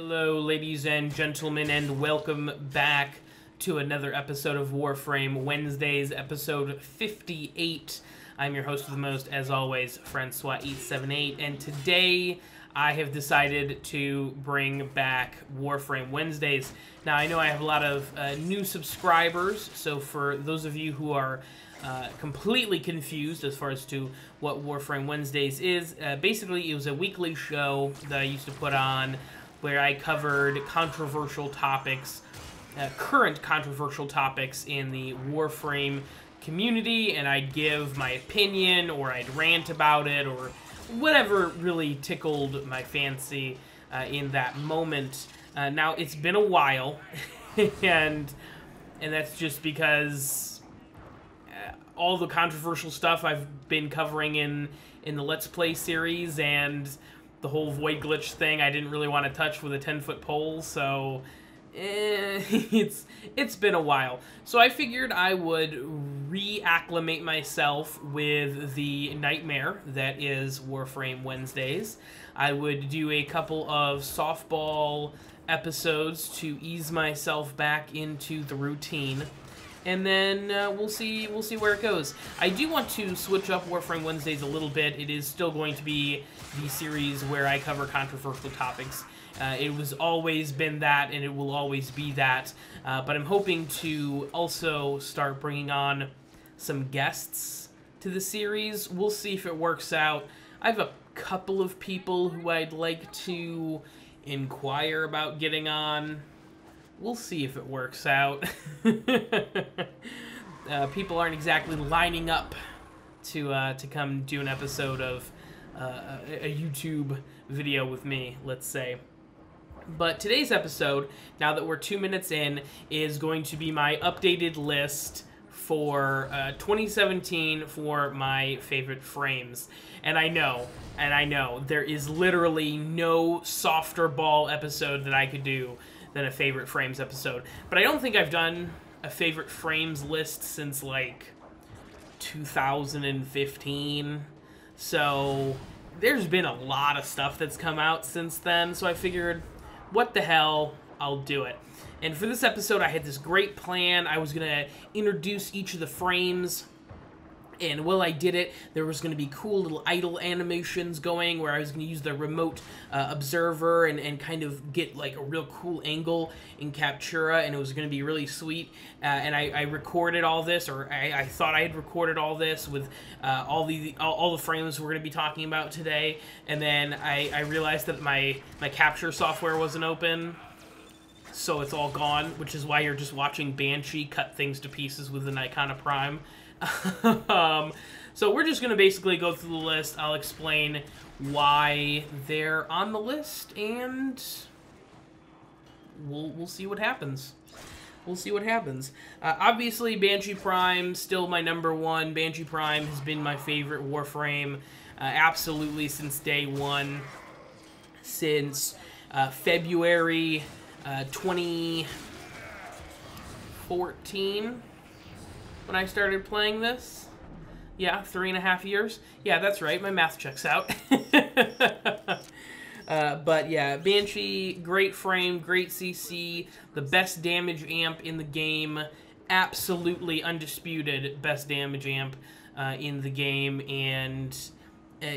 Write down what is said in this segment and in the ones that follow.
Hello, ladies and gentlemen, and welcome back to another episode of Warframe Wednesdays, episode 58. I'm your host of the most, as always, Francois878, and today I have decided to bring back Warframe Wednesdays. Now, I know I have a lot of new subscribers, so for those of you who are completely confused as far as to what Warframe Wednesdays is, basically it was a weekly show that I used to put on where I covered controversial topics, current controversial topics in the Warframe community, and I'd give my opinion, or I'd rant about it, or whatever really tickled my fancy in that moment. Now, it's been a while, and that's just because all the controversial stuff I've been covering in the Let's Play series, and the whole void glitch thing I didn't really want to touch with a 10-foot pole, so it's been a while. So I figured I would reacclimate myself with the nightmare that is Warframe Wednesdays. I would do a couple of softball episodes to ease myself back into the routine, and then we'll see where it goes. I do want to switch up Warframe Wednesdays a little bit. It is still going to be the series where I cover controversial topics. It was always been that, and it will always be that. But I'm hoping to also start bringing on some guests to the series. We'll see if it works out. I have a couple of people who I'd like to inquire about getting on. We'll see if it works out. People aren't exactly lining up to come do an episode of a YouTube video with me, let's say. But today's episode, now that we're 2 minutes in, is going to be my updated list for 2017 for my favorite frames. And I know, there is literally no softer ball episode that I could do than a favorite frames episode. But I don't think I've done a favorite frames list since, like, 2015. So there's been a lot of stuff that's come out since then, so I figured, what the hell, I'll do it. And for this episode, I had this great plan. I was going to introduce each of the frames, and while I did it, there was going to be cool little idle animations going where I was going to use the remote observer and kind of get like a real cool angle in Captura, and it was going to be really sweet. And I recorded all this, or I thought I had recorded all this with all the frames we're going to be talking about today. And then I realized that my capture software wasn't open, so it's all gone, which is why you're just watching Banshee cut things to pieces with an Icona Prime. So we're just going to basically go through the list. I'll explain why they're on the list, and we'll see what happens. We'll see what happens. Obviously, Banshee Prime, still my number one. Banshee Prime has been my favorite Warframe, absolutely since day one, since February 2014. When I started playing this. Yeah, 3.5 years. Yeah, that's right. My math checks out. But yeah, Banshee, great frame, great CC, the best damage amp in the game, absolutely undisputed best damage amp in the game, and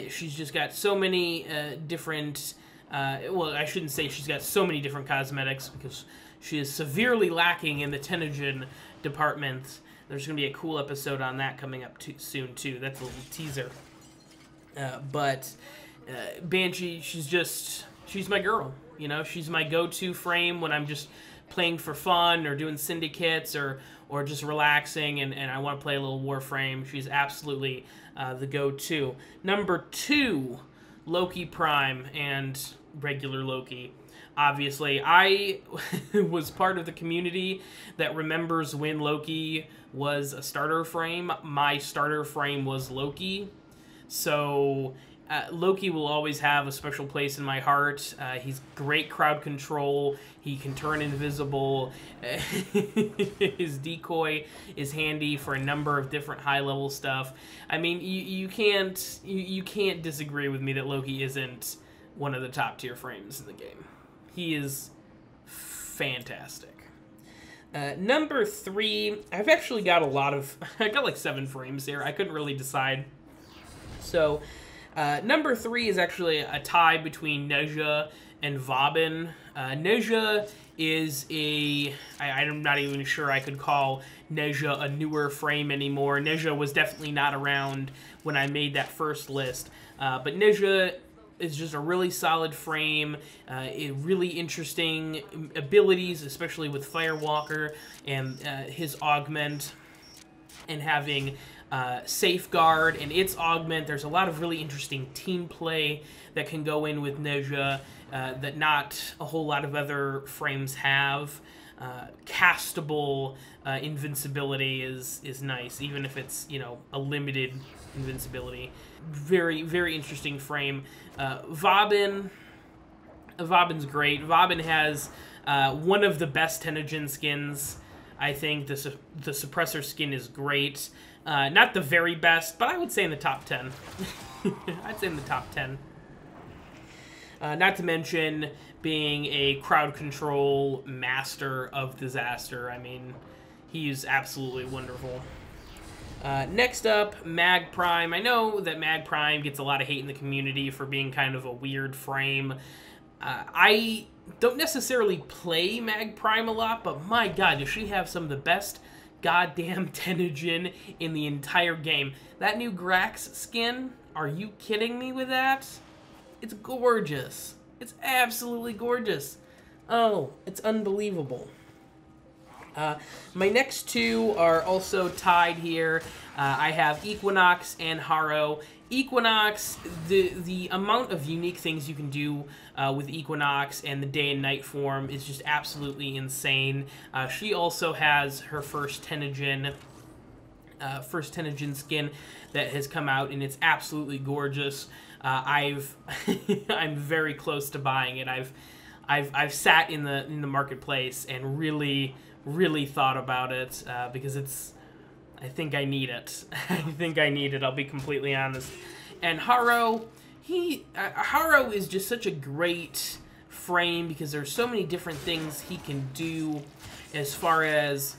she's just got so many different, well, I shouldn't say she's got so many different cosmetics, because she is severely lacking in the Tenogen department. There's going to be a cool episode on that coming up soon, too. That's a little teaser. But Banshee, she's my girl. You know, she's my go-to frame when I'm just playing for fun or doing syndicates or just relaxing and I want to play a little Warframe. She's absolutely the go-to. Number 2, Loki Prime and regular Loki. Obviously, I was part of the community that remembers when Loki was a starter frame. My starter frame was Loki. So Loki will always have a special place in my heart. He's great crowd control. He can turn invisible. His decoy is handy for a number of different high-level stuff. I mean, you can't disagree with me that Loki isn't one of the top-tier frames in the game. He is fantastic. Number 3, I've actually got a lot of... I got like 7 frames here. I couldn't really decide. So, number 3 is actually a tie between Nezha and Vauban. Nezha is I'm not even sure I could call Nezha a newer frame anymore. Nezha was definitely not around when I made that first list. But Nezha is just a really solid frame, really interesting abilities, especially with Firewalker and his augment, and having Safeguard and its augment. There's a lot of really interesting team play that can go in with Nezha that not a whole lot of other frames have. Castable invincibility is nice, even if it's, you know, a limited invincibility. Very, very interesting frame. Vauban's great. Vauban has one of the best Tennogen skins. I think the Suppressor skin is great. Not the very best, but I would say in the top 10. I'd say in the top 10. Not to mention being a crowd control master of disaster. I mean, he's absolutely wonderful. Next up, Mag Prime. I know that Mag Prime gets a lot of hate in the community for being kind of a weird frame. I don't necessarily play Mag Prime a lot, but my god, does she have some of the best goddamn Tennogen in the entire game. That new Grax skin, are you kidding me with that? It's gorgeous. It's absolutely gorgeous. Oh, it's unbelievable. My next 2 are also tied here. I have Equinox and Harrow. Equinox, the amount of unique things you can do with Equinox and the day and night form is just absolutely insane. She also has her first Tennogen skin that has come out, and it's absolutely gorgeous. I'm very close to buying it. I've sat in the marketplace and really thought about it because I think I need it. I think I need it, I'll be completely honest. And Harrow, Harrow is just such a great frame because there's so many different things he can do as far as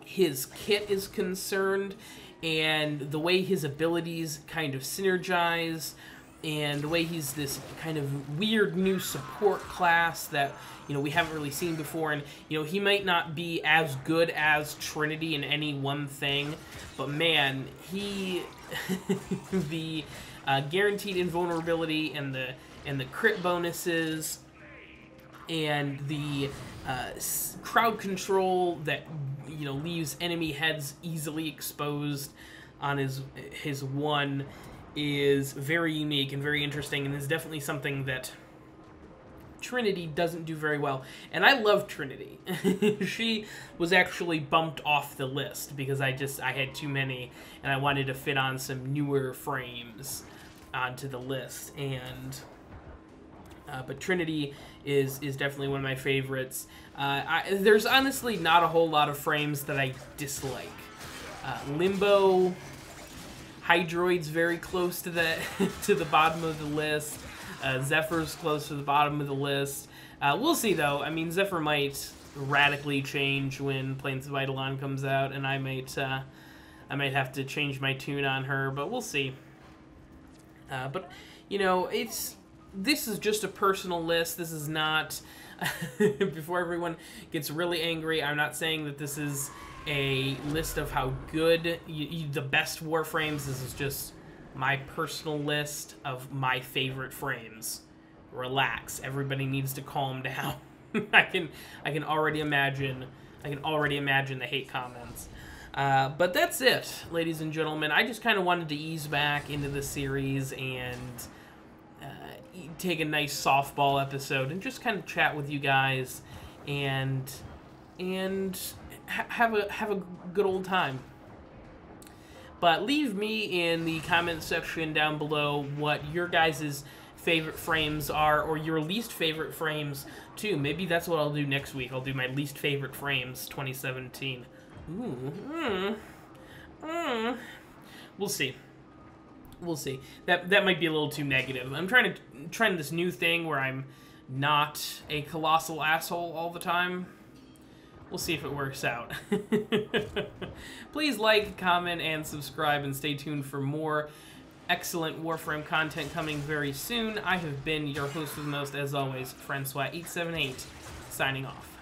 his kit is concerned, and the way his abilities kind of synergize, and the way he's this kind of weird new support class that, you know, we haven't really seen before. And, you know, he might not be as good as Trinity in any one thing, but man, the guaranteed invulnerability and the crit bonuses and the crowd control that, you know, leaves enemy heads easily exposed on his one is very unique and very interesting, and is definitely something that Trinity doesn't do very well. And I love Trinity. She was actually bumped off the list because I had too many, and I wanted to fit on some newer frames onto the list. And but Trinity is definitely one of my favorites. There's honestly not a whole lot of frames that I dislike. Limbo, Hydroid's very close to the to the bottom of the list. Zephyr's close to the bottom of the list. We'll see though. I mean, Zephyr might radically change when Plains of Eidolon comes out, and I might have to change my tune on her, but we'll see. But you know, this is just a personal list. This is not. Before everyone gets really angry, I'm not saying that this is a list of how good the best Warframes. This is just my personal list of my favorite frames. Relax. Everybody needs to calm down. I can already imagine the hate comments. But that's it, ladies and gentlemen. I just kind of wanted to ease back into the series and take a nice softball episode and just kind of chat with you guys and have a good old time. But leave me in the comment section down below what your guys' favorite frames are, or your least favorite frames too. Maybe that's what I'll do next week. I'll do my least favorite frames 2017. We'll see. We'll see. That might be a little too negative. I'm trying this new thing where I'm not a colossal asshole all the time. We'll see if it works out. Please like, comment, and subscribe, and stay tuned for more excellent Warframe content coming very soon. I have been your host with the most, as always, Francois878, signing off.